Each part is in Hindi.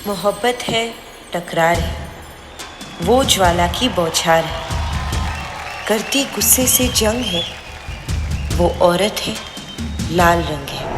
मोहब्बत है, टकरार है, वो ज्वाला की बौछार है, करती गुस्से से जंग है, वो औरत है, लाल रंग है।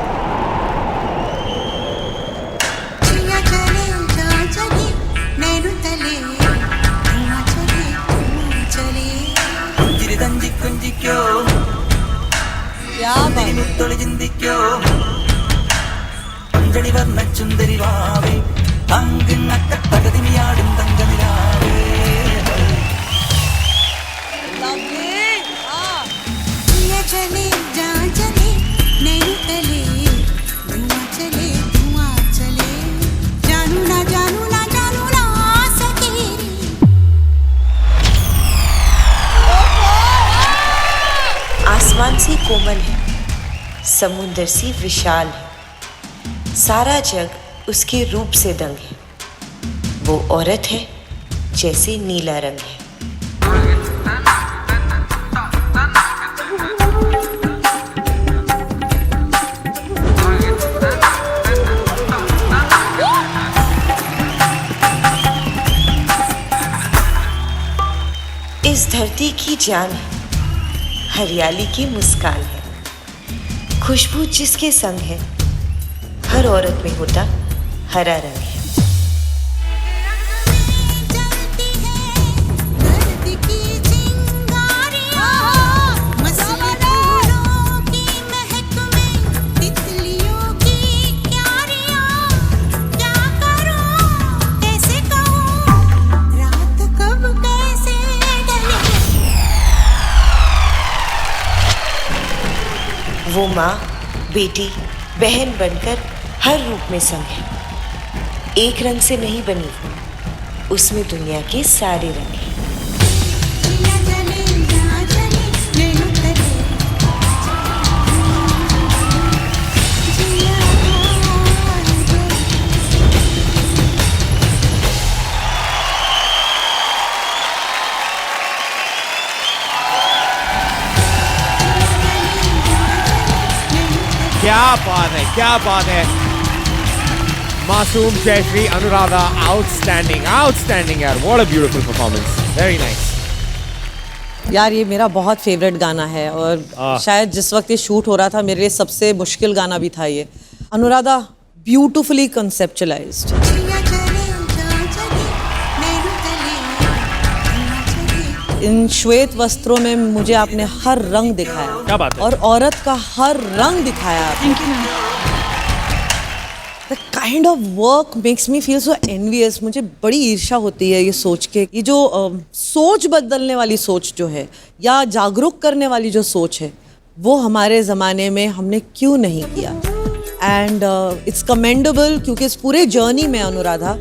आसमान सी कोमल है, समुंदर सी विशाल है, सारा जग उसके रूप से दंग है, वो औरत है जैसे नीला रंग है। इस धरती की जान है, हरियाली की मुस्कान है, खुशबू जिसके संग है, हर औरत में होता हरा रंग है। वो माँ, बेटी, बहन बनकर हर रूप में संग है। एक रंग से नहीं बनी वो, उसमें दुनिया के सारे रंग हैं। क्या बात है, क्या बात है। मासूम, जयश्री, अनुराधा, आउटस्टैंडिंग, आउटस्टैंडिंग यार, what a beautiful performance, very nice. यार ये मेरा बहुत फेवरेट गाना है और शायद जिस वक्त ये शूट हो रहा था मेरे लिए सबसे मुश्किल गाना भी था ये। अनुराधा, ब्यूटिफुली कंसेप्चुलाइज्ड। इन श्वेत वस्त्रों में मुझे आपने हर रंग दिखाया। क्या बात है? और औरत का हर रंग दिखाया। Thank you ma'am. The kind of work makes me feel so envious। मुझे बड़ी ईर्ष्या होती है ये सोच के, ये जो सोच बदलने वाली सोच जो है या जागरूक करने वाली जो सोच है वो हमारे ज़माने में हमने क्यों नहीं किया। एंड इट्स कमेंडेबल क्योंकि इस पूरे जर्नी में अनुराधा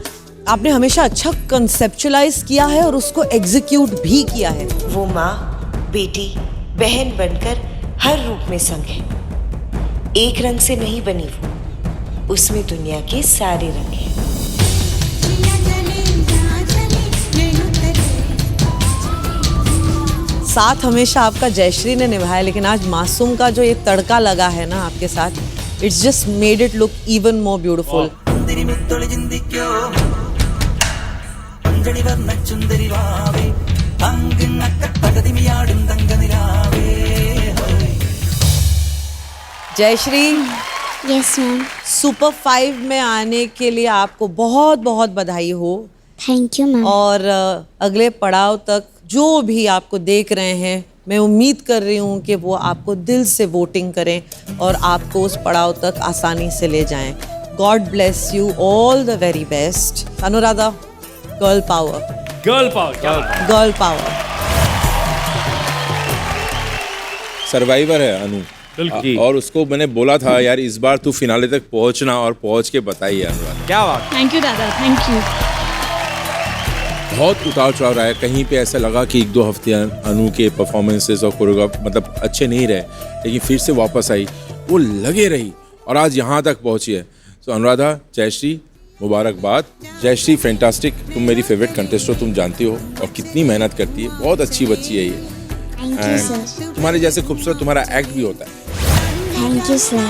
आपने हमेशा अच्छा कंसेप्चुलाइज किया है और उसको एग्जीक्यूट भी किया है। वो माँ, बेटी, बहन बनकर हर रूप में संग है। एक रंग से नहीं बनी वो, उसमें दुनिया के सारे रंग हैं। साथ हमेशा आपका जयश्री ने निभाया, लेकिन आज मासूम का जो ये तड़का लगा है ना आपके साथ, it's just made it look even more beautiful. Jayashree, yes ma'am. Super 5 में आने के लिए आपको बहुत बहुत बधाई हो। Thank you ma'am. और अगले पड़ाव तक जो भी आपको देख रहे हैं, मैं उम्मीद कर रही हूँ कि वो आपको दिल से वोटिंग करें और आपको उस पड़ाव तक आसानी से ले जाएं। God bless you, all the very best. Anuradha, girl power, girl power, girl power. Survivor है अनु, बिल्कुल। और उसको मैंने बोला था यार इस बार तू फिनाले तक पहुंचना और पहुंच के बताइए अनुराधा। क्या बात। थैंक यू दादा, थैंक यू। बहुत उतार चढ़ाव रहा है, कहीं पे ऐसा लगा कि 1-2 हफ्ते अनु के परफॉर्मेंसेस और कोरियोग्राफ मतलब अच्छे नहीं रहे, लेकिन फिर से वापस आई, वो लगे रही और आज यहाँ तक पहुँची है। तो अनुराधा, जयश्री, मुबारकबाद। जयश्री फैंटास्टिक, तुम मेरी फेवरेट कंटेस्ट हो, तुम जानती हो और कितनी मेहनत करती है, बहुत अच्छी बच्ची है ये। Thank you sir. तुम्हारे जैसे खूबसूरत तुम्हारा एक्ट भी होता है। Thank you sir.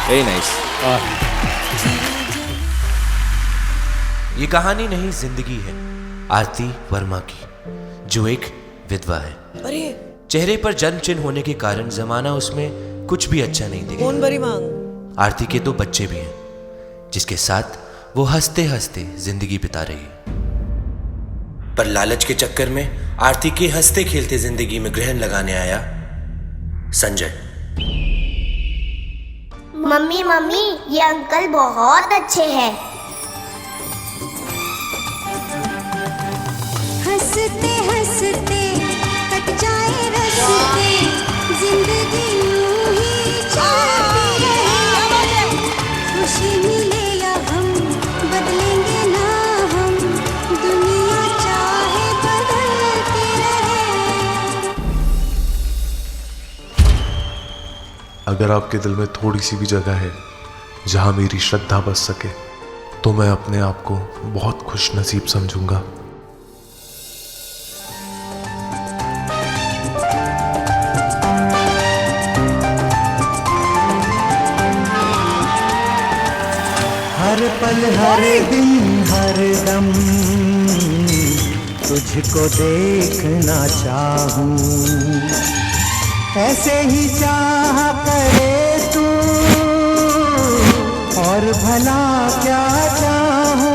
Very nice. ये कहानी नहीं जिंदगी है आरती वर्मा की, जो एक विधवा है। अरे चेहरे पर जन्म चिन्ह होने के कारण जमाना उसमें कुछ भी अच्छा नहीं देगा। कौन भरी मांग? आरती के 2 बच्चे भी हैं, जिसके साथ वो हंसते हंसते जिंदगी बिता रही है। पर लालच के चक्कर में आरती के हंसते खेलते जिंदगी में ग्रहण लगाने आया संजय। मम्मी मम्मी, ये अंकल बहुत अच्छे हैं। हंसते हंसते कट जाए रस्ते, जिंदगी यूं ही चलती रहे। खुशी मिले या हम बदलेंगे ना हम, दुनिया चाहे बदलती रहे। अगर आपके दिल में थोड़ी सी भी जगह है जहां मेरी श्रद्धा बस सके, तो मैं अपने आप को बहुत खुश नसीब समझूंगा। हर पल हर दिन हर दम तुझको देखना चाहूं, ऐसे ही चाह करे तू और भला क्या चाहूं।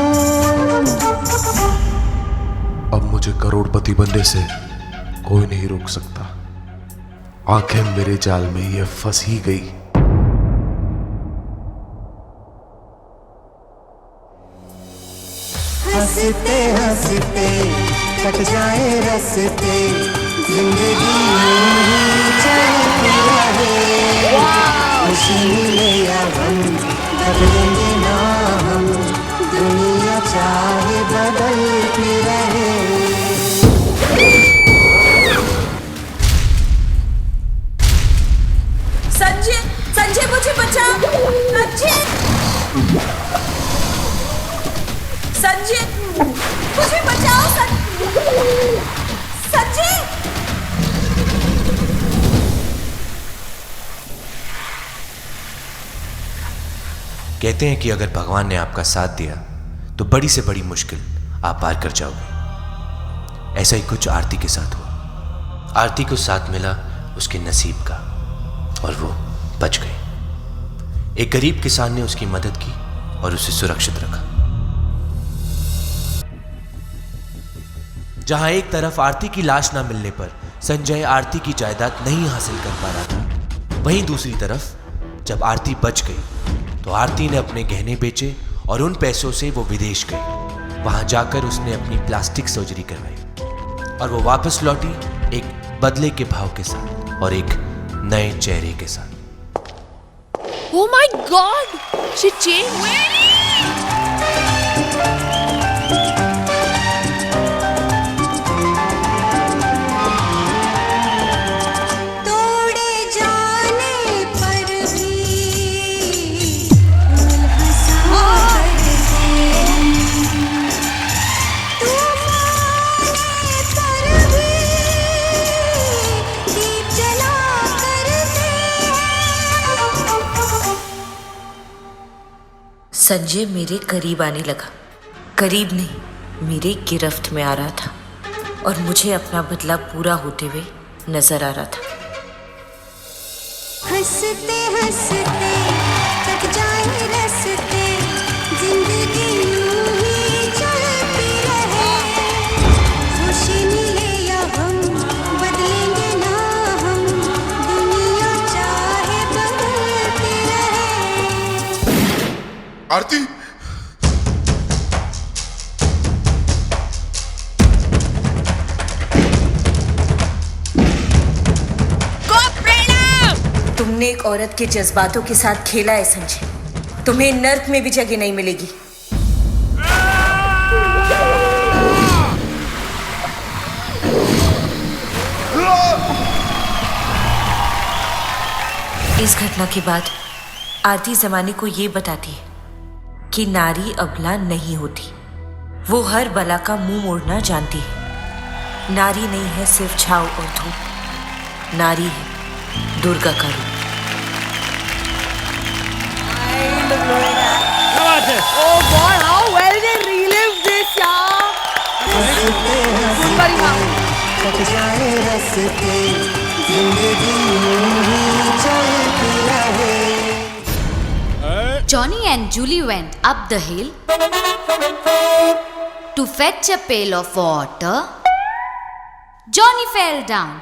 अब मुझे करोड़पति बनने से कोई नहीं रोक सकता। आंखें मेरे जाल में ये फंस ही गई। हंसते हंसते कट जाए रस्ते, जिंदगी यूं ही चलती रहे। खुशी मिले या हम बदलेंगे ना हम, दुनिया चाहे बदलती रहे। संजय, संजय मुझे बचाओ। संजय, मुझे बचाओ। संजय। कहते हैं कि अगर भगवान ने आपका साथ दिया तो बड़ी से बड़ी मुश्किल आप पार कर जाओगे। ऐसा ही कुछ आरती के साथ हुआ। आरती को साथ मिला उसके नसीब का और वो बच गई। एक गरीब किसान ने उसकी मदद की और उसे सुरक्षित रखा। जहां एक तरफ आरती की लाश ना मिलने पर संजय आरती की जायदाद नहीं हासिल कर पा रहा था, वहीं दूसरी तरफ जब आरती बच गई तो आरती ने अपने गहने बेचे और उन पैसों से वो विदेश गई। वहां जाकर उसने अपनी प्लास्टिक सर्जरी करवाई और वो वापस लौटी एक बदले के भाव के साथ और एक नए चेहरे के साथ। Oh my God! She changed. Sanjay मेरे करीब आने लगा। करीब नहीं, मेरे गिरफ्त में आ रहा था और मुझे अपना बदला पूरा होते हुए नजर आ रहा था। हंसते हंसते कट जाए रस्ते, जिंदगी यूं ही चलती रहे। खुशी मिले या हम बदलेंगे ना हम, दुनिया चाहे बदलती रहे। आरती, तुमने एक औरत के जज्बातों के साथ खेला है संजय। तुम्हें नर्क में भी जगह नहीं मिलेगी। इस घटना के बाद आरती जमाने को ये बताती है कि नारी अबला नहीं होती, वो हर बला का मुंह मोड़ना जानती है। नारी नहीं है सिर्फ छाव और धूप, नारी है दुर्गा का रूप। Oh boy, how well they relived cut जाए रस्ते जिंदगी यूं ही चलती रहे। Johnny and Julie went up the hill to fetch a pail of water. Johnny fell down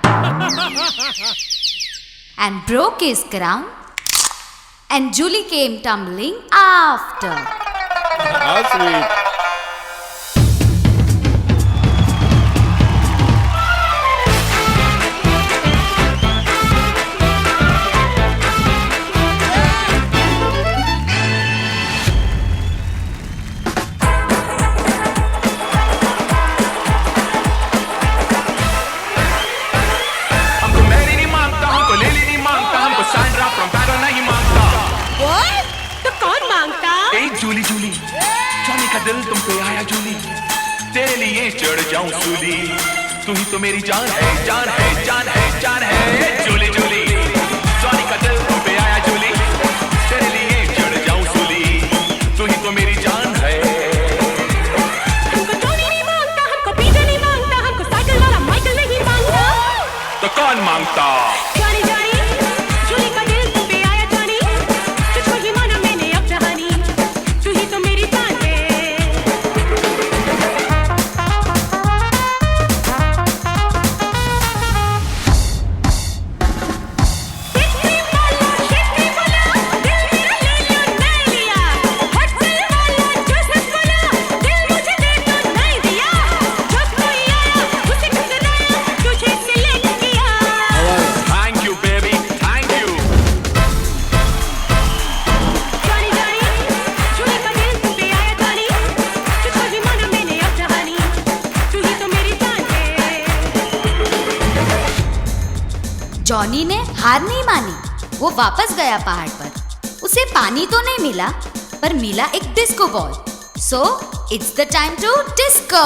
and broke his crown, and Julie came tumbling after. How sweet. Julie Julie Johnny का दिल तुम पे आया जूली, तेरे लिए चढ़ जाऊं सूली, तू ही तो मेरी जान है जान है जान है जान है। जूली जूली जॉनी का दिल तुम पे आया जूली, तेरे लिए चढ़ जाऊं सूली, तू ही तो मेरी जान है। हमको जॉनी नहीं मांगता, हमको पीजे नहीं मांगता, हमको साइकिल वाला माइकल नहीं मांगता, तो कौन मांगता? जॉनी जॉनी जूली का दिल तुम पे आया जॉनी, तुझको ही माना मैंने अब जहानी, तू ही तो मेरी जान है। Thank you baby thank you. Johnny Johnny Julie का दिल तुम पे आया जॉनी, तुझको ही माना मैंने अब जहानी, तू ही तो मेरी जान है। जॉनी ने हार नहीं मानी, वो वापस गया पहाड़ पर। उसे पानी तो नहीं मिला, पर मिला एक disco ball. So it's the time to disco.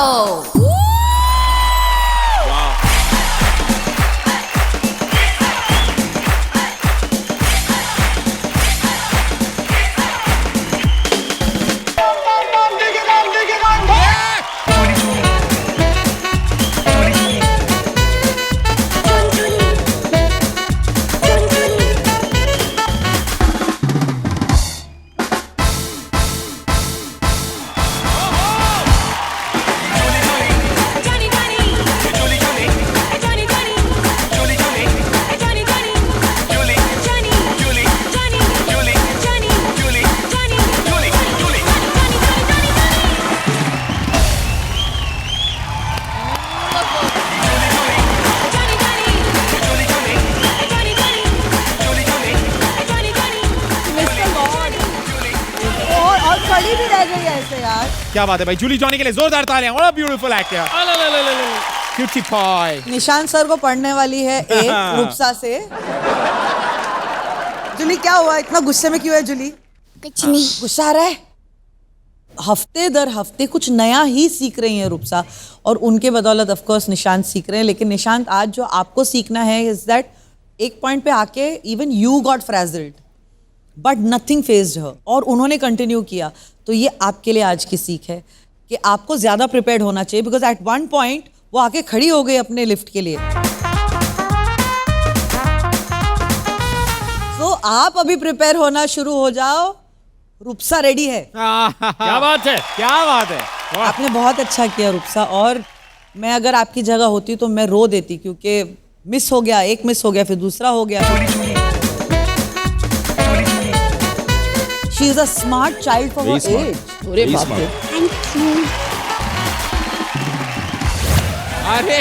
और खड़ी भी रह गई ऐसे यार। क्या बात है भाई, जूली जॉनी के लिए जोरदार तालियां। What a beautiful act यार। Cutie pie। निशांत सर को पढ़ने वाली है एक रूपसा से। जूली क्या हुआ, इतना गुस्से में क्यों है जूली? कुछ नहीं। गुस्सा आ रहा है? हफ्ते दर हफ्ते कुछ नया ही सीख रही हैं रूपसा, और उनके बदौलत ऑफ कोर्स निशांत सीख रहे हैं। लेकिन निशांत आज जो आपको सीखना है इज दैट एक पॉइंट पे आके even you got frazzled but nothing fazed her, और उन्होंने कंटिन्यू किया। तो ये आपके लिए आज की सीख है कि आपको ज्यादा प्रिपेयर्ड होना चाहिए, बिकॉज एट वन पॉइंट वो आके खड़ी हो गई अपने लिफ्ट के लिए। तो आप अभी प्रिपेयर होना शुरू हो जाओ, रूपसा रेडी है। क्या बात है, क्या बात है। वाह। आपने बहुत अच्छा किया रूपसा, और मैं अगर आपकी जगह होती तो मैं रो देती, क्योंकि मिस हो गया, एक मिस हो गया, फिर दूसरा हो गया। She is a smart child for her age. अरे बाप रे। Thank you. अरे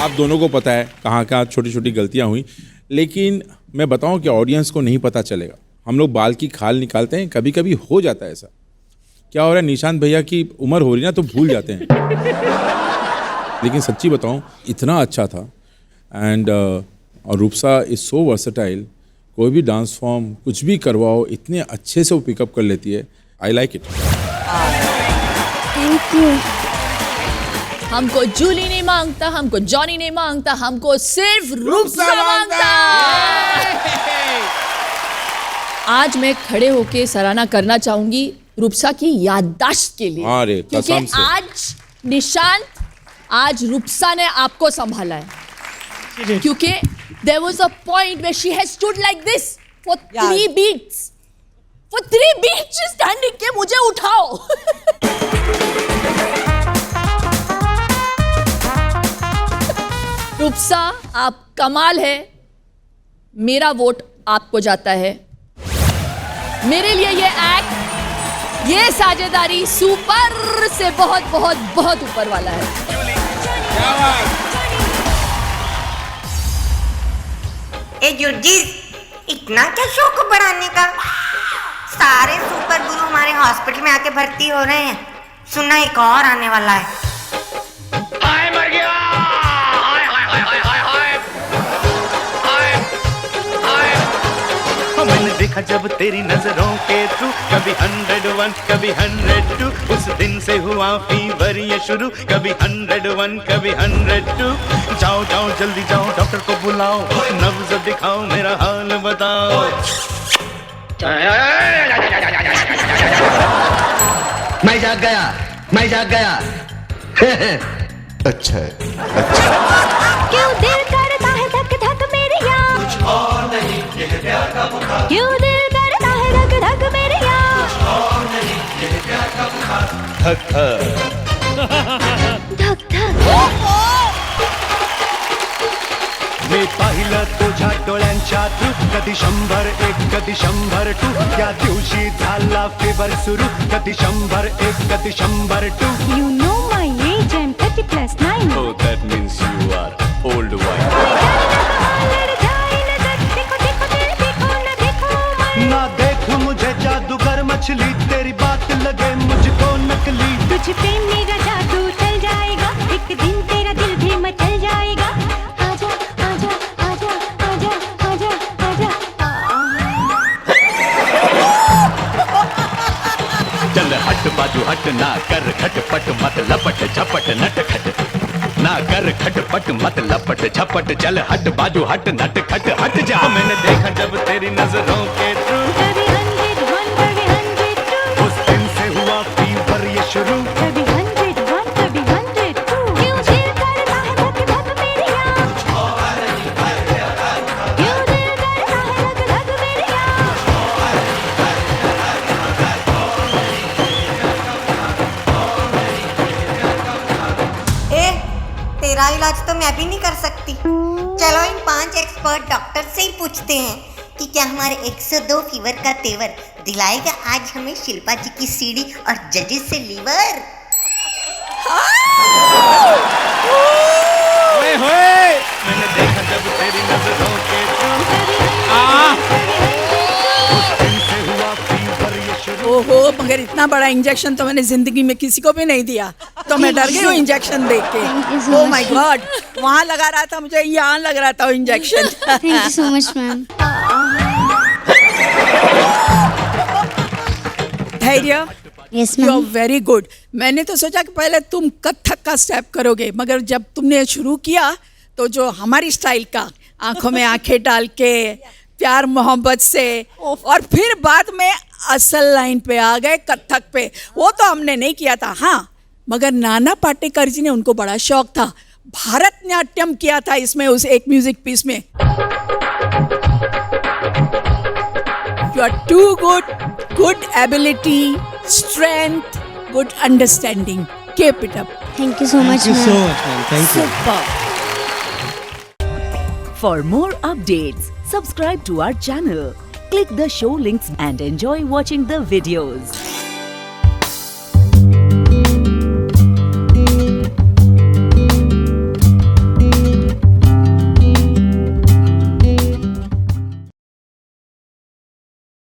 आप दोनों को पता है कहाँ कहाँ छोटी छोटी गलतियाँ हुई, लेकिन मैं बताऊं कि ऑडियंस को नहीं पता चलेगा। हम लोग बाल की खाल निकालते हैं, कभी कभी हो जाता है ऐसा। क्या हो रहा है, निशांत भैया की उम्र हो रही ना तो भूल जाते हैं। लेकिन सच्ची बताऊं इतना अच्छा था। एंड और रूपसा इज सो वर्सेटाइल, कोई भी डांस फॉर्म कुछ भी करवाओ इतने अच्छे से वो पिकअप कर लेती है। I like it. Thank you. हमको जूली नहीं मांगता, हमको जॉनी नहीं मांगता, हमको सिर्फ रूपसा मांगता। आज मैं खड़े होके सराहना करना चाहूंगी रूपसा की याददाश्त के लिए, अरे, क्योंकि कसम से। आज निशांत आज रूपसा ने आपको संभाला है, क्योंकि there was a point where she has stood like this for 3 beats. For 3 beats she's standing के मुझे उठाओ. रूपसा आप कमाल है. मेरा वोट आपको जाता है. मेरे लिए ये एक्ट, ये साझेदारी सुपर से बहुत बहुत बहुत ऊपर वाला है. ए जुर्जीज, इतना क्या शौक बढ़ाने का? सारे सुपर गुरु हमारे हॉस्पिटल में आके भर्ती हो रहे हैं. सुनना एक और आने वाला है. मर गया। मैंने देखा जब तेरी नजरों के थ्रू, कभी 101 कभी 102, उस दिन से हुआ फीवर ये शुरू, कभी 101 कभी 102. जाओ जाओ जल्दी जाओ, डॉक्टर को बुलाओ, नब्ज दिखाओ, मेरा हाल बताओ. मैं जाग गया, मैं जाग गया. अच्छा है, अच्छा. क्यों दिल करता है धक धक मेरे यार, कुछ और नहीं ये प्यार का बुखार. क्यों दिल करता है धक धक मेरे यार, कुछ और नहीं ये प्यार का बुखार. धक धक धक. मी पाहिलं तुझ्या डोळ्यांच्या थ्रू, कधी 101 कधी 102, त्या दिवशी झाला फीवर सुरू, कधी 101 कधी 102. You know my age, I'm 30 plus 9. Oh, that means you are old wine. ना देख मुझे जादूगर मछली, तेरी बात लगे मुझको नकली. तुझ पे मेरा जादू चल जाएगा, एक दिन तेरा दिल भी मचल जाएगा. आजा आजा आजा आजा आजा आजा. चल हट बाजू हट, ना कर खटपट मत लपट झपट नट खट. ना कर खटपट मत लपट झपट, चल हट बाजू हट नट खट हट जा. मैंने देखा जब तेरी नजरों के थ्रू, कभी 101 कभी 102, उस दिन से हुआ फीवर ये शुरू, कभी 101 कभी 102. क्यों दिल करता है धक धक मेरे यार, क्यों दिल करता है धक धक मेरे यार. ए, तेरा इलाज तो मैं भी नहीं कर सकती. चलो इन 5 एक्सपर्ट डॉक्टर से ही पूछते हैं कि क्या हमारे 102 फीवर का तेवर दिलाएगा आज हमें शिल्पा जी की सीढ़ी और जजेस से लीवर. मैंने देखा जब तेरी नजरों के थ्रू, उस दिन से हुआ फीवर ये शुरू. ओहो, मगर इतना बड़ा इंजेक्शन तो मैंने जिंदगी में किसी को भी नहीं दिया, तो मैं डर गई हूँ इंजेक्शन देख के. ओह माय गॉड, वहाँ लगा रहा था मुझे, यहाँ लग रहा था injection. Thank you so much ma'am. Dhairya, yes you are ma'am. Very good. मैंने तो सोचा कि पहले तुम कथक का स्टेप करोगे, मगर जब तुमने शुरू किया तो जो हमारी स्टाइल का आंखों में आंखें डाल के प्यार मोहब्बत से, और फिर बाद में असल लाइन पे आ गए कथक पे. वो तो हमने नहीं किया था, हाँ, मगर नाना पाटेकर जी ने, उनको बड़ा शौक था, भारतनाट्यम किया था इसमें, उस एक म्यूजिक पीस में. You are too good. Good ability, strength, good understanding. Keep it up. Thank you so much Thank you so much, man. Thank you. Super. For more updates, subscribe to our channel, click the show links and enjoy watching the videos.